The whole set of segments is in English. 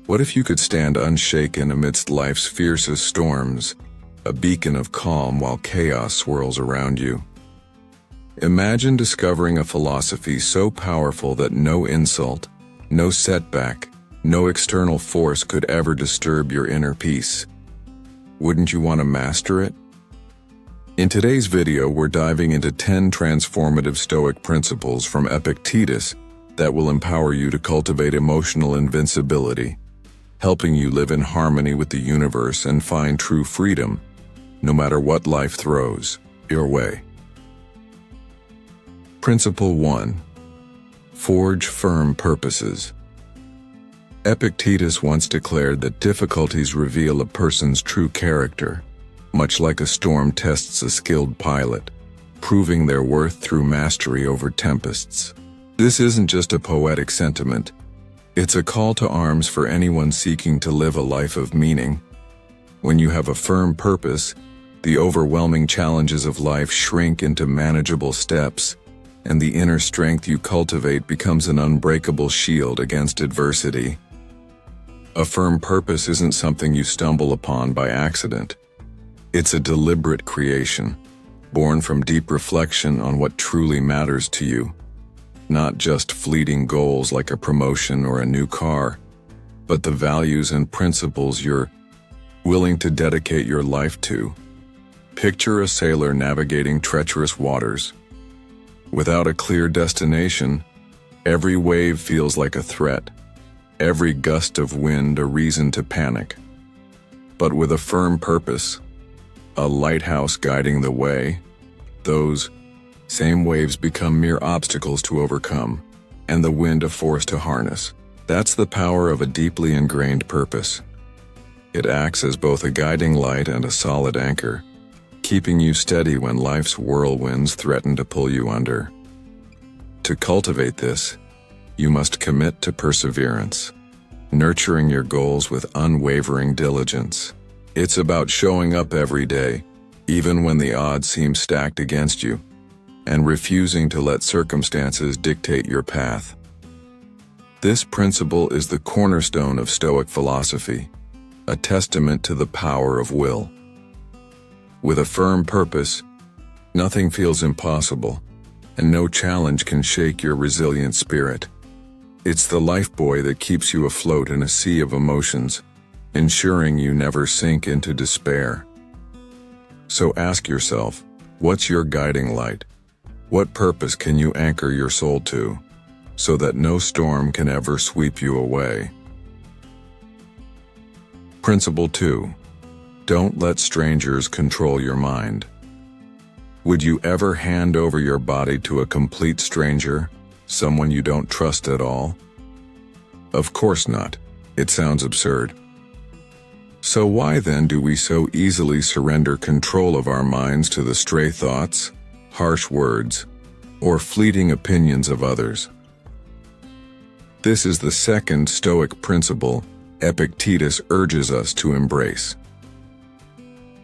What if you could stand unshaken amidst life's fiercest storms, a beacon of calm while chaos swirls around you? Imagine discovering a philosophy so powerful that no insult, no setback, no external force could ever disturb your inner peace. Wouldn't you want to master it? In today's video, we're diving into 10 transformative Stoic principles from Epictetus that will empower you to cultivate emotional invincibility, helping you live in harmony with the universe and find true freedom, no matter what life throws your way. Principle 1. Forge firm purposes. Epictetus once declared that difficulties reveal a person's true character, much like a storm tests a skilled pilot, proving their worth through mastery over tempests. This isn't just a poetic sentiment. It's a call to arms for anyone seeking to live a life of meaning. When you have a firm purpose, the overwhelming challenges of life shrink into manageable steps, and the inner strength you cultivate becomes an unbreakable shield against adversity. A firm purpose isn't something you stumble upon by accident. It's a deliberate creation, born from deep reflection on what truly matters to you. Not just fleeting goals like a promotion or a new car, but the values and principles you're willing to dedicate your life to. Picture a sailor navigating treacherous waters. Without a clear destination, every wave feels like a threat, every gust of wind a reason to panic. But with a firm purpose, a lighthouse guiding the way, those same waves become mere obstacles to overcome, and the wind a force to harness. That's the power of a deeply ingrained purpose. It acts as both a guiding light and a solid anchor, keeping you steady when life's whirlwinds threaten to pull you under. To cultivate this, you must commit to perseverance, nurturing your goals with unwavering diligence. It's about showing up every day, even when the odds seem stacked against you, and refusing to let circumstances dictate your path. This principle is the cornerstone of Stoic philosophy, a testament to the power of will. With a firm purpose, nothing feels impossible, and no challenge can shake your resilient spirit. It's the lifebuoy that keeps you afloat in a sea of emotions, ensuring you never sink into despair. So ask yourself, what's your guiding light? What purpose can you anchor your soul to, so that no storm can ever sweep you away? Principle 2. Don't let strangers control your mind. Would you ever hand over your body to a complete stranger, someone you don't trust at all? Of course not. It sounds absurd. So why then do we so easily surrender control of our minds to the stray thoughts, harsh words, or fleeting opinions of others? This is the second Stoic principle Epictetus urges us to embrace.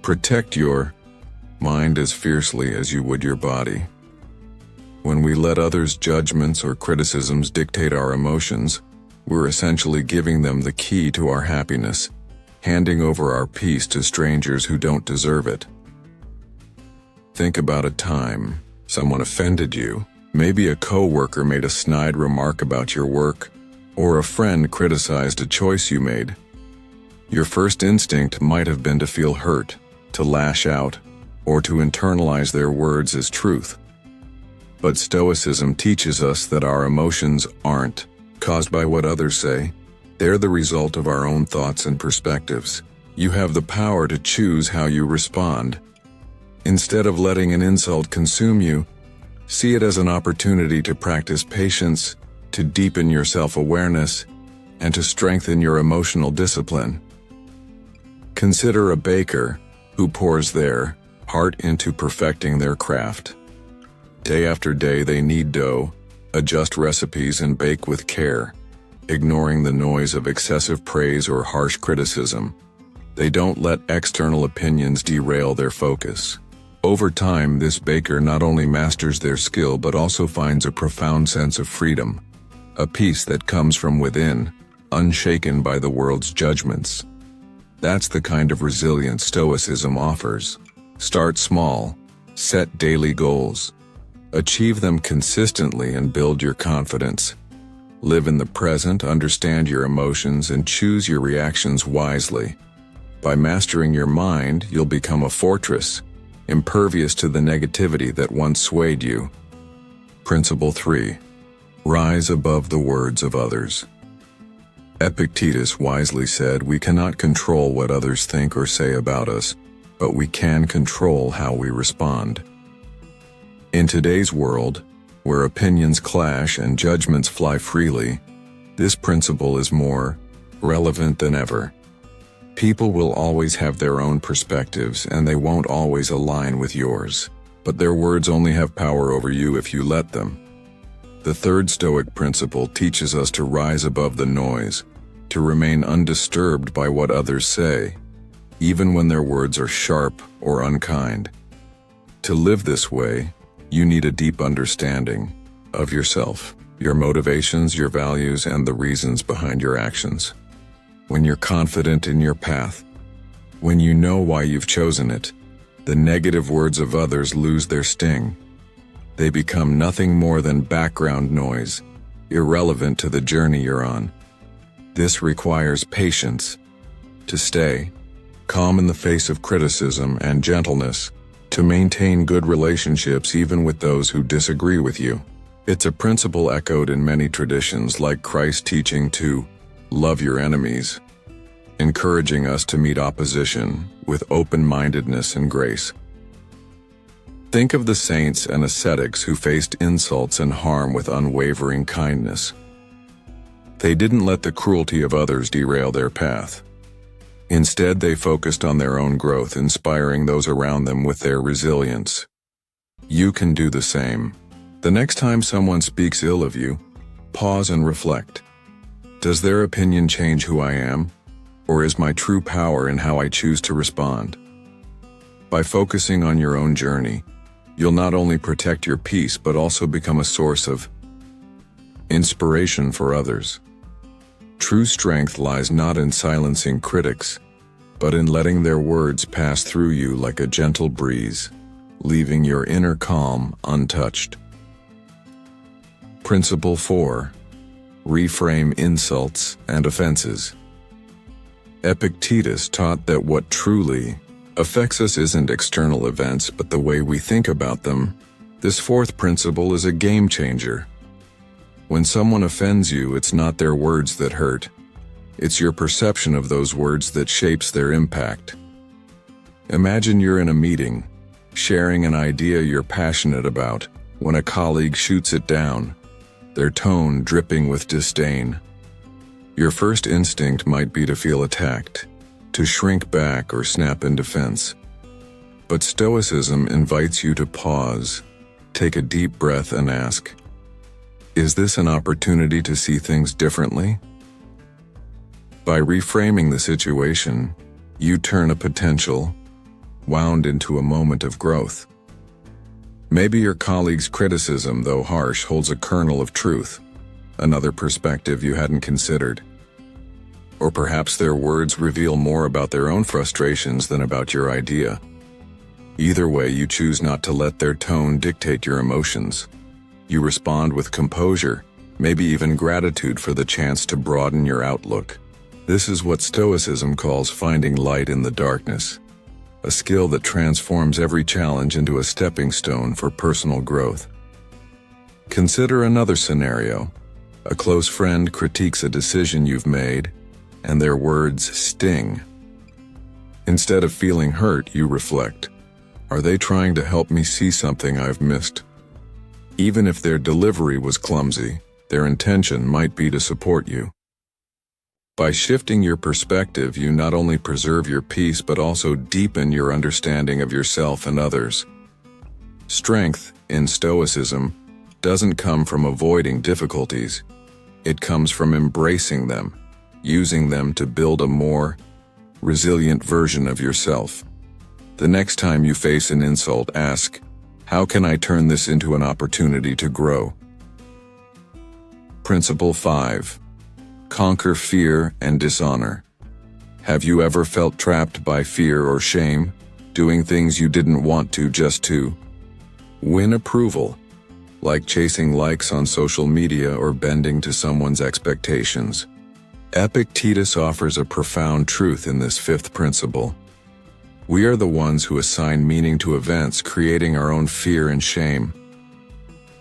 Protect your mind as fiercely as you would your body. When we let others' judgments or criticisms dictate our emotions, we're essentially giving them the key to our happiness, handing over our peace to strangers who don't deserve it. Think about a time someone offended you. Maybe a coworker made a snide remark about your work, or a friend criticized a choice you made. Your first instinct might have been to feel hurt, to lash out, or to internalize their words as truth. But Stoicism teaches us that our emotions aren't caused by what others say. They're the result of our own thoughts and perspectives. You have the power to choose how you respond. Instead of letting an insult consume you, see it as an opportunity to practice patience, to deepen your self-awareness, and to strengthen your emotional discipline. Consider a baker who pours their heart into perfecting their craft. Day after day they knead dough, adjust recipes, and bake with care, ignoring the noise of excessive praise or harsh criticism. They don't let external opinions derail their focus. Over time, this baker not only masters their skill but also finds a profound sense of freedom, a peace that comes from within, unshaken by the world's judgments. That's the kind of resilience Stoicism offers. Start small, set daily goals, achieve them consistently and build your confidence. Live in the present, understand your emotions, and choose your reactions wisely. By mastering your mind, you'll become a fortress, impervious to the negativity that once swayed you. Principle 3. Rise above the words of others. Epictetus wisely said, "We cannot control what others think or say about us, but we can control how we respond." In today's world, where opinions clash and judgments fly freely, this principle is more relevant than ever. People will always have their own perspectives, and they won't always align with yours, but their words only have power over you if you let them. The third Stoic principle teaches us to rise above the noise, to remain undisturbed by what others say, even when their words are sharp or unkind. To live this way, you need a deep understanding of yourself, your motivations, your values, and the reasons behind your actions. When you're confident in your path, when you know why you've chosen it, the negative words of others lose their sting. They become nothing more than background noise, irrelevant to the journey you're on. This requires patience, to stay calm in the face of criticism, and gentleness, to maintain good relationships even with those who disagree with you. It's a principle echoed in many traditions, like Christ's teaching to love your enemies, encouraging us to meet opposition with open-mindedness and grace. Think of the saints and ascetics who faced insults and harm with unwavering kindness. They didn't let the cruelty of others derail their path. Instead, they focused on their own growth, inspiring those around them with their resilience. You can do the same. The next time someone speaks ill of you, pause and reflect. Does their opinion change who I am? Or is my true power in how I choose to respond? By focusing on your own journey, you'll not only protect your peace but also become a source of inspiration for others. True strength lies not in silencing critics, but in letting their words pass through you like a gentle breeze, leaving your inner calm untouched. Principle 4. Reframe insults and offenses. Epictetus taught that what truly affects us isn't external events, but the way we think about them. This fourth principle is a game changer. When someone offends you, it's not their words that hurt. It's your perception of those words that shapes their impact. Imagine you're in a meeting, sharing an idea you're passionate about, when a colleague shoots it down, their tone dripping with disdain. Your first instinct might be to feel attacked, to shrink back or snap in defense. But Stoicism invites you to pause, take a deep breath and ask, is this an opportunity to see things differently? By reframing the situation, you turn a potential wound into a moment of growth. Maybe your colleague's criticism, though harsh, holds a kernel of truth, another perspective you hadn't considered. Or perhaps their words reveal more about their own frustrations than about your idea. Either way, you choose not to let their tone dictate your emotions. You respond with composure, maybe even gratitude for the chance to broaden your outlook. This is what Stoicism calls finding light in the darkness, a skill that transforms every challenge into a stepping stone for personal growth. Consider another scenario. A close friend critiques a decision you've made, and their words sting. Instead of feeling hurt, you reflect, are they trying to help me see something I've missed? Even if their delivery was clumsy, their intention might be to support you. By shifting your perspective, you not only preserve your peace but also deepen your understanding of yourself and others. Strength, in Stoicism, doesn't come from avoiding difficulties. It comes from embracing them, using them to build a more resilient version of yourself. The next time you face an insult, ask, how can I turn this into an opportunity to grow? Principle 5. Conquer fear and dishonor. Have you ever felt trapped by fear or shame, doing things you didn't want to just to win approval, like chasing likes on social media or bending to someone's expectations? Epictetus offers a profound truth in this fifth principle. We are the ones who assign meaning to events, creating our own fear and shame.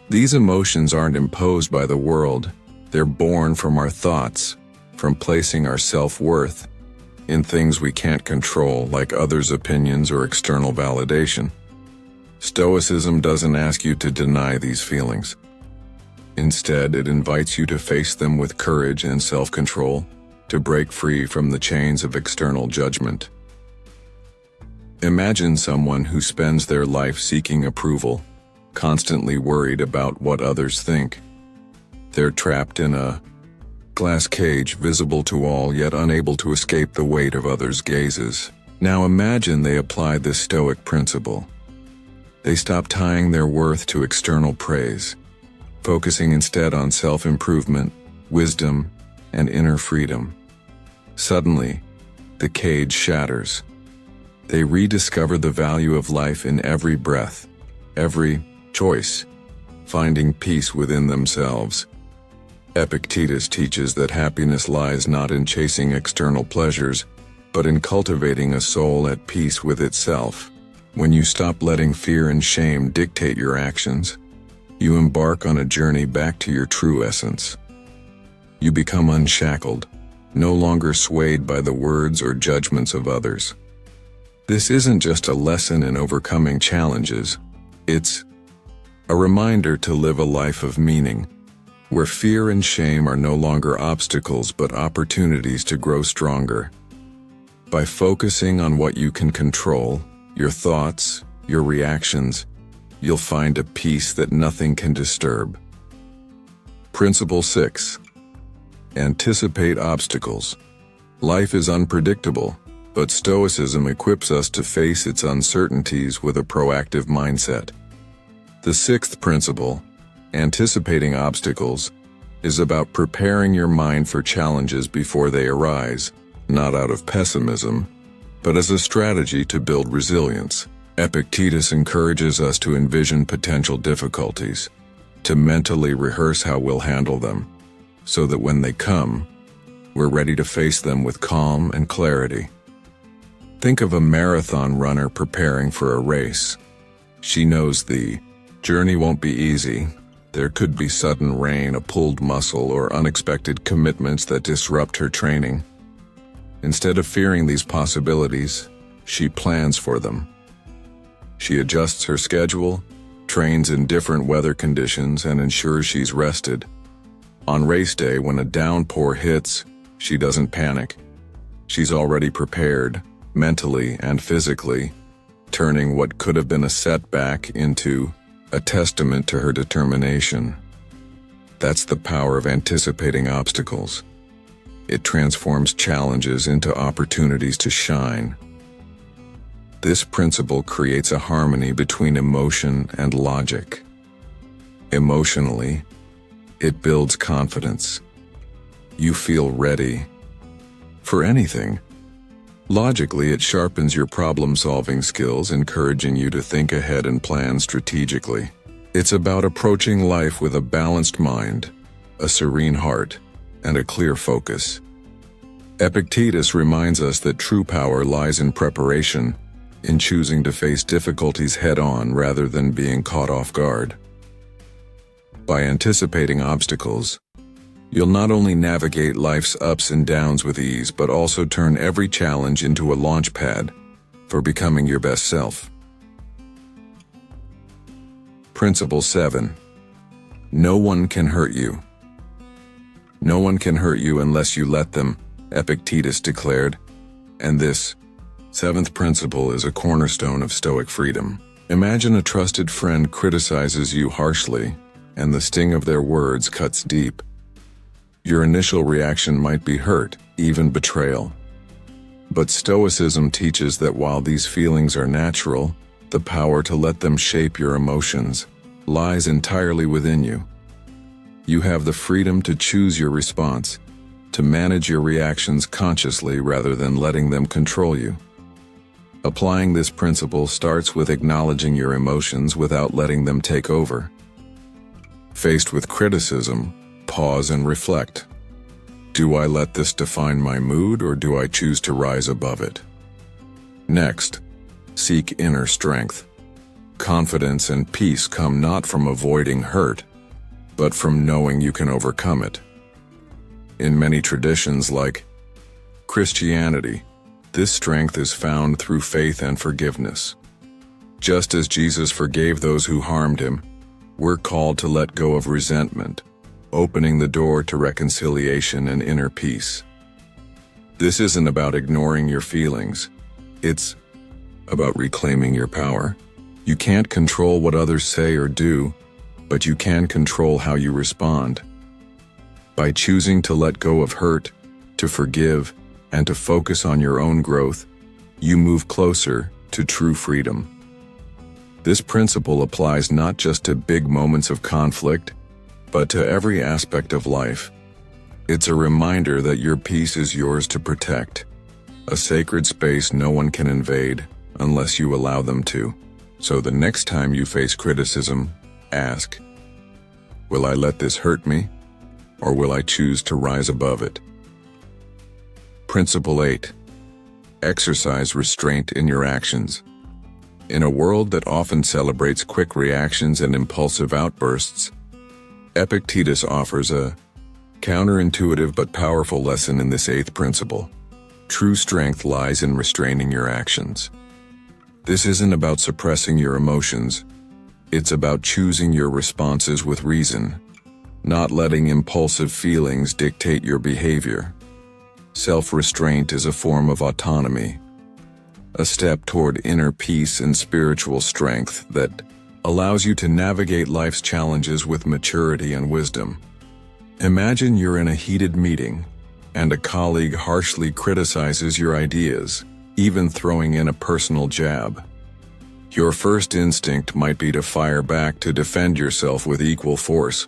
These emotions aren't imposed by the world, they're born from our thoughts, from placing our self-worth in things we can't control, like others' opinions or external validation. Stoicism doesn't ask you to deny these feelings. Instead, it invites you to face them with courage and self-control, to break free from the chains of external judgment. Imagine someone who spends their life seeking approval, constantly worried about what others think. They're trapped in a glass cage, visible to all yet unable to escape the weight of others' gazes. Now imagine they applied this Stoic principle. They stop tying their worth to external praise, focusing instead on self-improvement, wisdom, and inner freedom. Suddenly, the cage shatters. They rediscover the value of life in every breath, every choice, finding peace within themselves. Epictetus teaches that happiness lies not in chasing external pleasures, but in cultivating a soul at peace with itself. When you stop letting fear and shame dictate your actions, you embark on a journey back to your true essence. You become unshackled, no longer swayed by the words or judgments of others. This isn't just a lesson in overcoming challenges, it's a reminder to live a life of meaning, where fear and shame are no longer obstacles but opportunities to grow stronger. By focusing on what you can control, your thoughts, your reactions, you'll find a peace that nothing can disturb. Principle 6. Anticipate obstacles. Life is unpredictable, but Stoicism equips us to face its uncertainties with a proactive mindset. The sixth principle, anticipating obstacles, is about preparing your mind for challenges before they arise, not out of pessimism, but as a strategy to build resilience. Epictetus encourages us to envision potential difficulties, to mentally rehearse how we'll handle them, so that when they come, we're ready to face them with calm and clarity. Think of a marathon runner preparing for a race. She knows the journey won't be easy. There could be sudden rain, a pulled muscle, or unexpected commitments that disrupt her training. Instead of fearing these possibilities, she plans for them. She adjusts her schedule, trains in different weather conditions, and ensures she's rested. On race day, when a downpour hits, she doesn't panic. She's already prepared, mentally and physically, turning what could have been a setback into a testament to her determination. That's the power of anticipating obstacles. It transforms challenges into opportunities to shine. This principle creates a harmony between emotion and logic. Emotionally, it builds confidence. You feel ready for anything. Logically, it sharpens your problem-solving skills, encouraging you to think ahead and plan strategically. It's about approaching life with a balanced mind, a serene heart, and a clear focus. Epictetus reminds us that true power lies in preparation, in choosing to face difficulties head-on rather than being caught off guard. By anticipating obstacles, you'll not only navigate life's ups and downs with ease, but also turn every challenge into a launch pad for becoming your best self. Principle 7. No one can hurt you. No one can hurt you unless you let them, Epictetus declared, and this seventh principle is a cornerstone of Stoic freedom. Imagine a trusted friend criticizes you harshly, and the sting of their words cuts deep. Your initial reaction might be hurt, even betrayal. But Stoicism teaches that while these feelings are natural, the power to let them shape your emotions lies entirely within you. You have the freedom to choose your response, to manage your reactions consciously rather than letting them control you. Applying this principle starts with acknowledging your emotions without letting them take over. Faced with criticism, pause and reflect. Do I let this define my mood, or do I choose to rise above it? Next, seek inner strength. Confidence and peace come not from avoiding hurt, but from knowing you can overcome it. In many traditions like Christianity, this strength is found through faith and forgiveness. Just as Jesus forgave those who harmed him, we're called to let go of resentment, opening the door to reconciliation and inner peace. This isn't about ignoring your feelings. It's about reclaiming your power. You can't control what others say or do, but you can control how you respond. By choosing to let go of hurt, to forgive, and to focus on your own growth, you move closer to true freedom. This principle applies not just to big moments of conflict, but to every aspect of life. It's a reminder that your peace is yours to protect, a sacred space no one can invade unless you allow them to. So the next time you face criticism, ask, will I let this hurt me, or will I choose to rise above it? Principle 8. Exercise restraint in your actions. In a world that often celebrates quick reactions and impulsive outbursts, Epictetus offers a counterintuitive but powerful lesson in this 8th principle. True strength lies in restraining your actions. This isn't about suppressing your emotions. It's about choosing your responses with reason, not letting impulsive feelings dictate your behavior. Self-restraint is a form of autonomy, a step toward inner peace and spiritual strength that allows you to navigate life's challenges with maturity and wisdom. Imagine you're in a heated meeting, and a colleague harshly criticizes your ideas, even throwing in a personal jab. Your first instinct might be to fire back to defend yourself with equal force,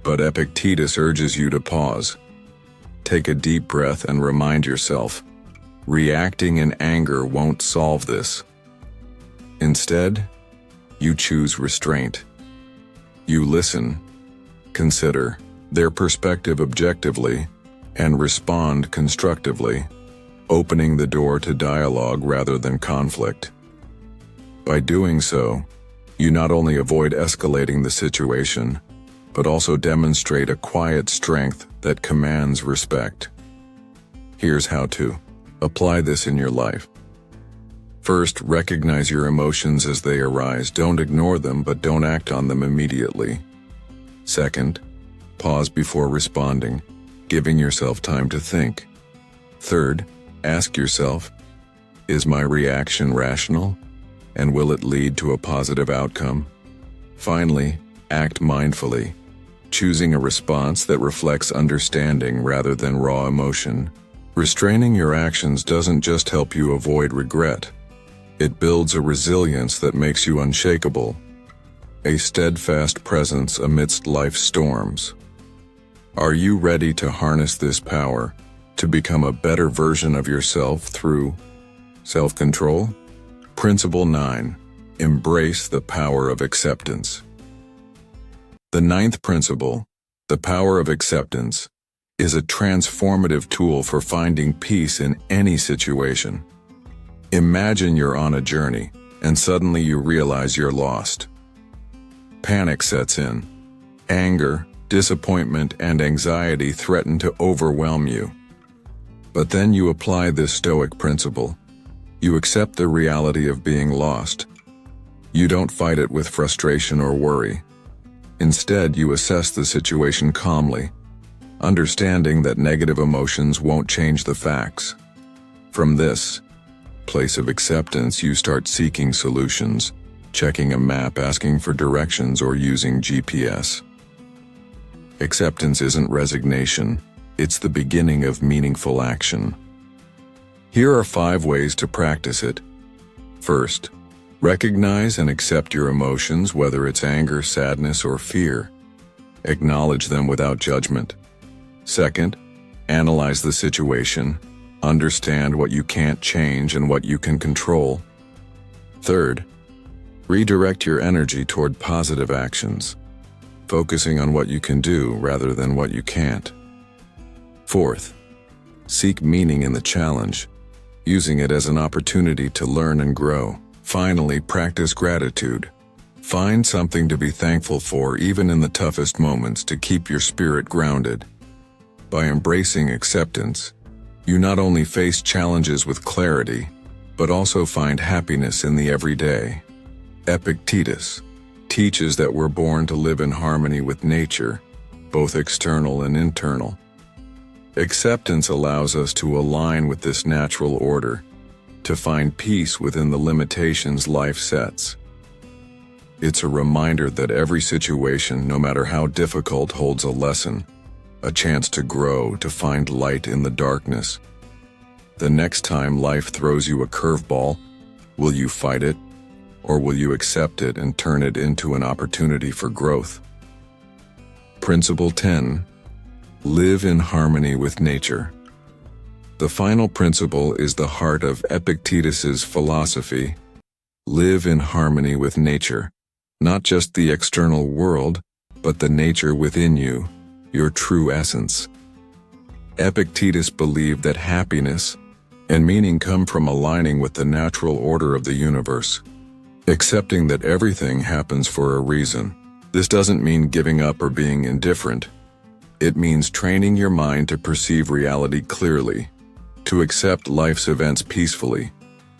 but Epictetus urges you to pause. Take a deep breath and remind yourself, reacting in anger won't solve this. Instead, you choose restraint. You listen, consider their perspective objectively, and respond constructively, opening the door to dialogue rather than conflict. By doing so, you not only avoid escalating the situation, but also demonstrate a quiet strength that commands respect. Here's how to apply this in your life. First, recognize your emotions as they arise. Don't ignore them, but don't act on them immediately. Second, pause before responding, giving yourself time to think. Third, ask yourself, is my reaction rational, and will it lead to a positive outcome? Finally, act mindfully, choosing a response that reflects understanding rather than raw emotion. Restraining your actions doesn't just help you avoid regret. It builds a resilience that makes you unshakable, a steadfast presence amidst life's storms. Are you ready to harness this power to become a better version of yourself through self-control? Principle 9. Embrace the power of acceptance. The 9th principle, the power of acceptance, is a transformative tool for finding peace in any situation. Imagine you're on a journey, and suddenly you realize you're lost. Panic sets in. Anger, disappointment, and anxiety threaten to overwhelm you. But then you apply this Stoic principle. You accept the reality of being lost. You don't fight it with frustration or worry. Instead, you assess the situation calmly, understanding that negative emotions won't change the facts. From this place of acceptance, you start seeking solutions, checking a map, asking for directions, or using GPS. Acceptance isn't resignation, it's the beginning of meaningful action. Here are 5 ways to practice it. First, recognize and accept your emotions, whether it's anger, sadness, or fear. Acknowledge them without judgment. Second, Analyze the situation, understand what you can't change and what you can control. Third, redirect your energy toward positive actions, focusing on what you can do rather than what you can't. Fourth, seek meaning in the challenge, using it as an opportunity to learn and grow. Finally, practice gratitude. Find something to be thankful for even in the toughest moments to keep your spirit grounded. By embracing acceptance, you not only face challenges with clarity, but also find happiness in the everyday. Epictetus teaches that we're born to live in harmony with nature, both external and internal. Acceptance allows us to align with this natural order, to find peace within the limitations life sets. It's a reminder that every situation, no matter how difficult, holds a lesson, a chance to grow, to find light in the darkness. The next time life throws you a curveball, will you fight it, or will you accept it and turn it into an opportunity for growth? Principle 10. Live in harmony with nature. The final principle is the heart of Epictetus's philosophy. Live in harmony with nature, not just the external world, but the nature within you, your true essence. Epictetus believed that happiness and meaning come from aligning with the natural order of the universe, accepting that everything happens for a reason. This doesn't mean giving up or being indifferent. It means training your mind to perceive reality clearly, to accept life's events peacefully,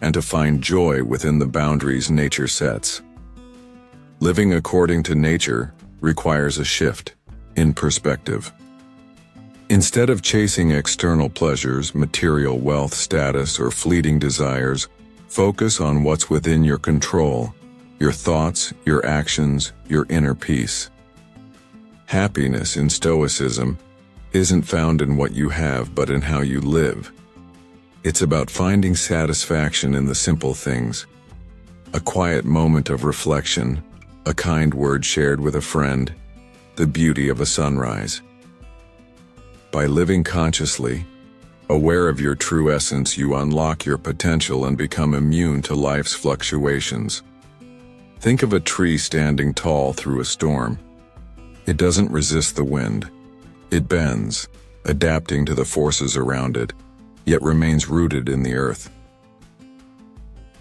and to find joy within the boundaries nature sets. Living according to nature requires a shift in perspective. Instead of chasing external pleasures, material wealth, status, or fleeting desires, focus on what's within your control, your thoughts, your actions, your inner peace. Happiness in Stoicism isn't found in what you have, but in how you live. It's about finding satisfaction in the simple things. A quiet moment of reflection, a kind word shared with a friend, the beauty of a sunrise. By living consciously, aware of your true essence, you unlock your potential and become immune to life's fluctuations. Think of a tree standing tall through a storm. It doesn't resist the wind. It bends, adapting to the forces around it, yet remains rooted in the earth.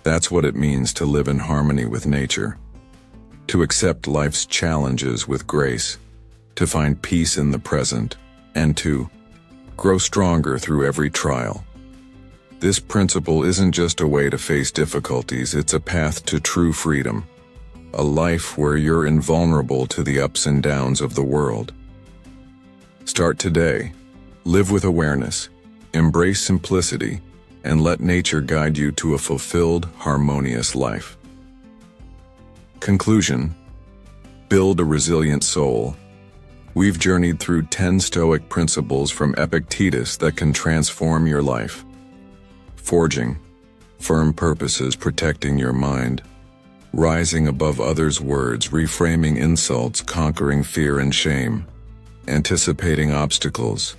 That's what it means to live in harmony with nature, to accept life's challenges with grace, to find peace in the present, and to grow stronger through every trial. This principle isn't just a way to face difficulties, it's a path to true freedom, a life where you're invulnerable to the ups and downs of the world. Start today. Live with awareness, embrace simplicity, and let nature guide you to a fulfilled, harmonious life. Conclusion: build a resilient soul. We've journeyed through 10 Stoic principles from Epictetus that can transform your life. Forging firm purposes, protecting your mind, rising above others' words, reframing insults, conquering fear and shame, anticipating obstacles,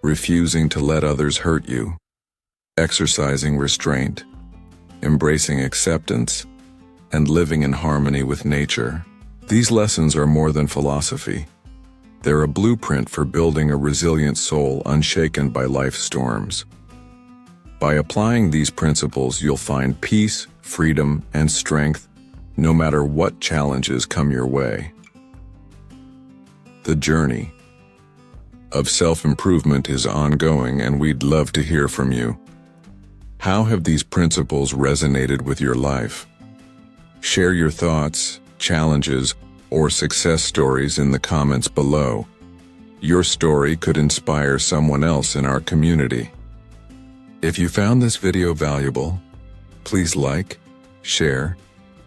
refusing to let others hurt you, exercising restraint, embracing acceptance, and living in harmony with nature. These lessons are more than philosophy. They're a blueprint for building a resilient soul unshaken by life's storms. By applying these principles, you'll find peace, freedom, and strength, no matter what challenges come your way. The journey of self-improvement is ongoing, and we'd love to hear from you. How have these principles resonated with your life? Share your thoughts, challenges, or success stories in the comments below. Your story could inspire someone else in our community. If you found this video valuable, please like, share,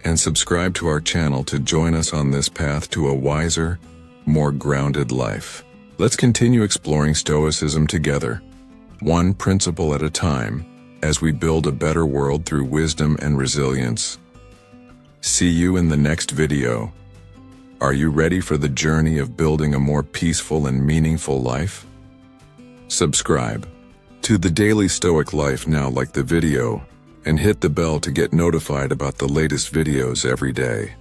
and subscribe to our channel to join us on this path to a wiser, more grounded life. Let's continue exploring Stoicism together, one principle at a time, as we build a better world through wisdom and resilience. See you in the next video. Are you ready for the journey of building a more peaceful and meaningful life? Subscribe to the Daily Stoic Life now, like the video, and hit the bell to get notified about the latest videos every day.